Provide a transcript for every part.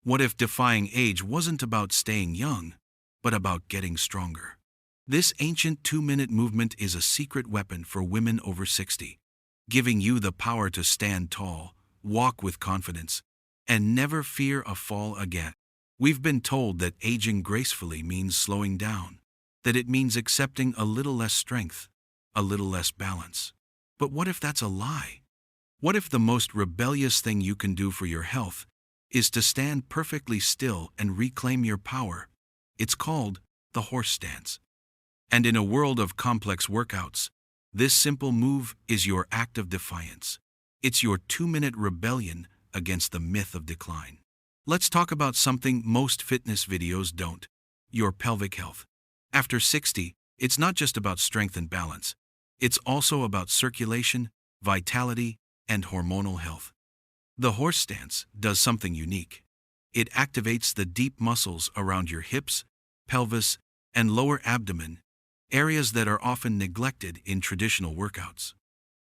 What if defying age wasn't about staying young, but about getting stronger? This ancient 2-minute movement is a secret weapon for women over 60, giving you the power to stand tall, walk with confidence, and never fear a fall again. We've been told that aging gracefully means slowing down, that it means accepting a little less strength, a little less balance. But what if that's a lie? What if the most rebellious thing you can do for your health is to stand perfectly still and reclaim your power? It's called the horse stance. And in a world of complex workouts, this simple move is your act of defiance. It's your 2-minute rebellion against the myth of decline. Let's talk about something most fitness videos don't: your pelvic health. After 60, it's not just about strength and balance. It's also about circulation, vitality, and hormonal health. The horse stance does something unique. It activates the deep muscles around your hips, pelvis, and lower abdomen, areas that are often neglected in traditional workouts.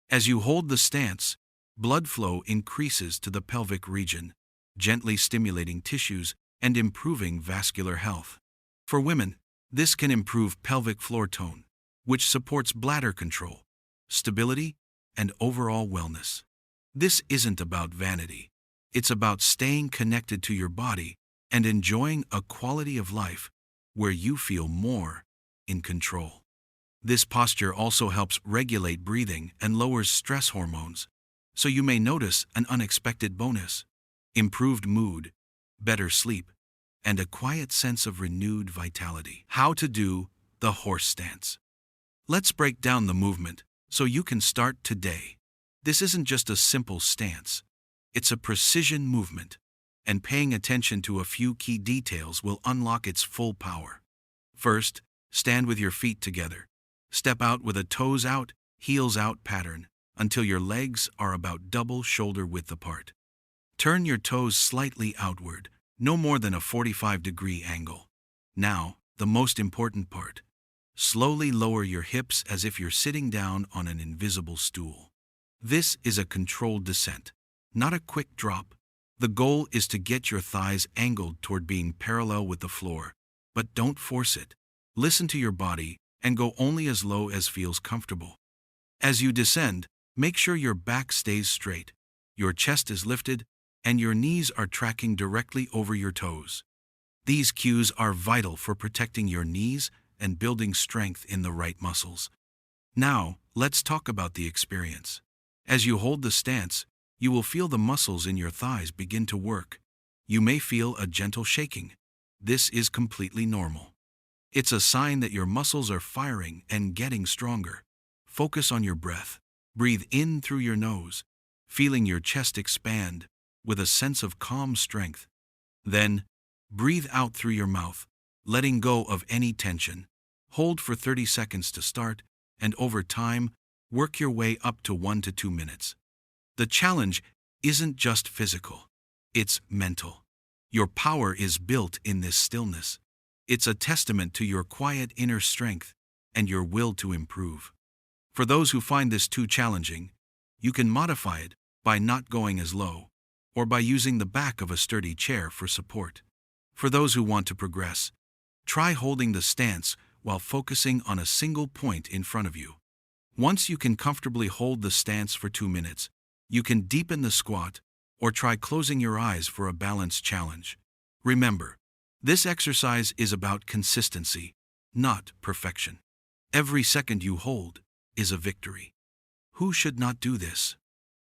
As you hold the stance, blood flow increases to the pelvic region, gently stimulating tissues and improving vascular health. For women, this can improve pelvic floor tone, which supports bladder control, stability, and overall wellness. This isn't about vanity. It's about staying connected to your body and enjoying a quality of life where you feel more in control. This posture also helps regulate breathing and lowers stress hormones, so you may notice an unexpected bonus: improved mood, better sleep, and a quiet sense of renewed vitality. How to do the horse stance. Let's break down the movement so you can start today. This isn't just a simple stance. It's a precision movement, and paying attention to a few key details will unlock its full power. First, stand with your feet together. Step out with a toes out, heels out pattern until your legs are about double shoulder width apart. Turn your toes slightly outward, no more than a 45-degree angle. Now, the most important part. Slowly lower your hips as if you're sitting down on an invisible stool. This is a controlled descent, not a quick drop. The goal is to get your thighs angled toward being parallel with the floor, but don't force it. Listen to your body and go only as low as feels comfortable. As you descend, make sure your back stays straight, your chest is lifted, and your knees are tracking directly over your toes. These cues are vital for protecting your knees and building strength in the right muscles. Now, let's talk about the experience. As you hold the stance, you will feel the muscles in your thighs begin to work. You may feel a gentle shaking. This is completely normal. It's a sign that your muscles are firing and getting stronger. Focus on your breath. Breathe in through your nose, feeling your chest expand with a sense of calm strength. Then, breathe out through your mouth, letting go of any tension. Hold for 30 seconds to start, and over time, work your way up to 1 to 2 minutes. The challenge isn't just physical, it's mental. Your power is built in this stillness. It's a testament to your quiet inner strength and your will to improve. For those who find this too challenging, you can modify it by not going as low, or by using the back of a sturdy chair for support. For those who want to progress, try holding the stance while focusing on a single point in front of you. Once you can comfortably hold the stance for 2 minutes, you can deepen the squat or try closing your eyes for a balance challenge. Remember, this exercise is about consistency, not perfection. Every second you hold is a victory. Who should not do this?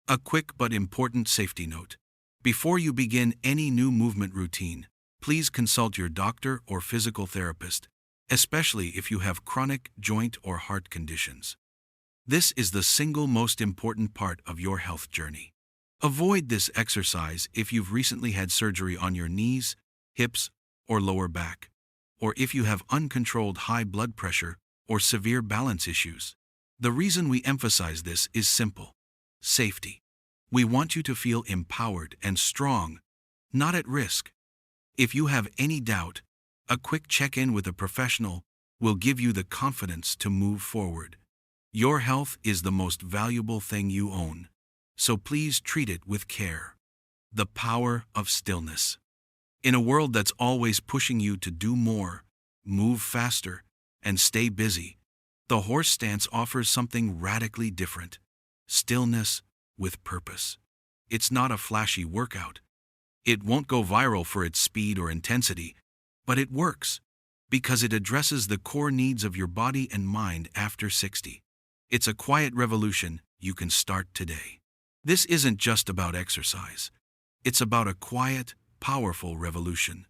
A quick but important safety note. Before you begin any new movement routine, please consult your doctor or physical therapist, especially if you have chronic joint or heart conditions. This is the single most important part of your health journey. Avoid this exercise if you've recently had surgery on your knees, hips, or lower back, or if you have uncontrolled high blood pressure or severe balance issues. The reason we emphasize this is simple: safety. We want you to feel empowered and strong, not at risk. If you have any doubt, a quick check-in with a professional will give you the confidence to move forward. Your health is the most valuable thing you own, so please treat it with care. The power of stillness. In a world that's always pushing you to do more, move faster, and stay busy, the horse stance offers something radically different: stillness with purpose. It's not a flashy workout. It won't go viral for its speed or intensity, but it works because it addresses the core needs of your body and mind after 60. It's a quiet revolution you can start today. This isn't just about exercise. It's about a quiet, powerful revolution.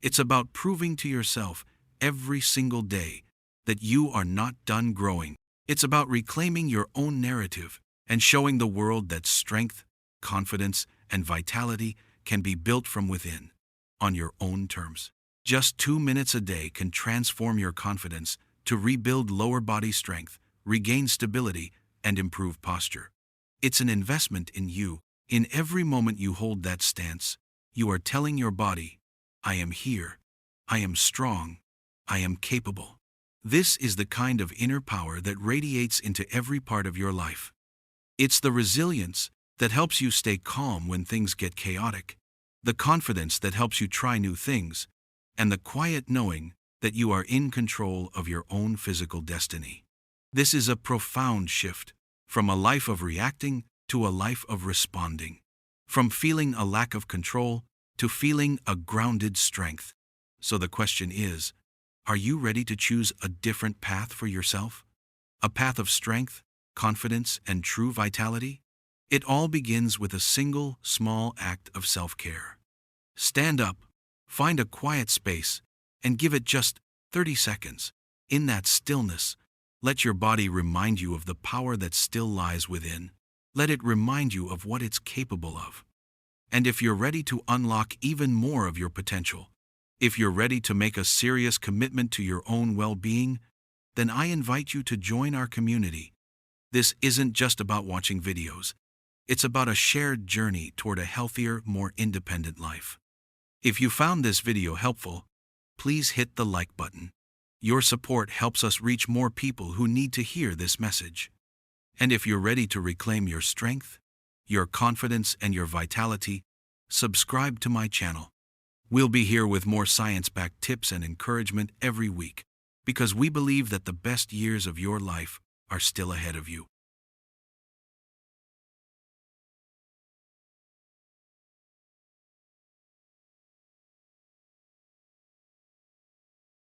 It's about proving to yourself every single day that you are not done growing. It's about reclaiming your own narrative and showing the world that strength, confidence, and vitality can be built from within, on your own terms. Just 2 minutes a day can transform your confidence to rebuild lower body strength, regain stability, and improve posture. It's an investment in you. In every moment you hold that stance, you are telling your body, I am here, I am strong, I am capable. This is the kind of inner power that radiates into every part of your life. It's the resilience that helps you stay calm when things get chaotic, the confidence that helps you try new things, and the quiet knowing that you are in control of your own physical destiny. This is a profound shift from a life of reacting to a life of responding, from feeling a lack of control to feeling a grounded strength. So the question is, are you ready to choose a different path for yourself? A path of strength, confidence, and true vitality? It all begins with a single, small act of self-care. Stand up, find a quiet space, and give it just 30 seconds. In that stillness, let your body remind you of the power that still lies within. Let it remind you of what it's capable of. And if you're ready to unlock even more of your potential, if you're ready to make a serious commitment to your own well-being, then I invite you to join our community. This isn't just about watching videos. It's about a shared journey toward a healthier, more independent life. If you found this video helpful, please hit the like button. Your support helps us reach more people who need to hear this message. And if you're ready to reclaim your strength, your confidence, and your vitality, subscribe to my channel. We'll be here with more science-backed tips and encouragement every week, because we believe that the best years of your life are still ahead of you.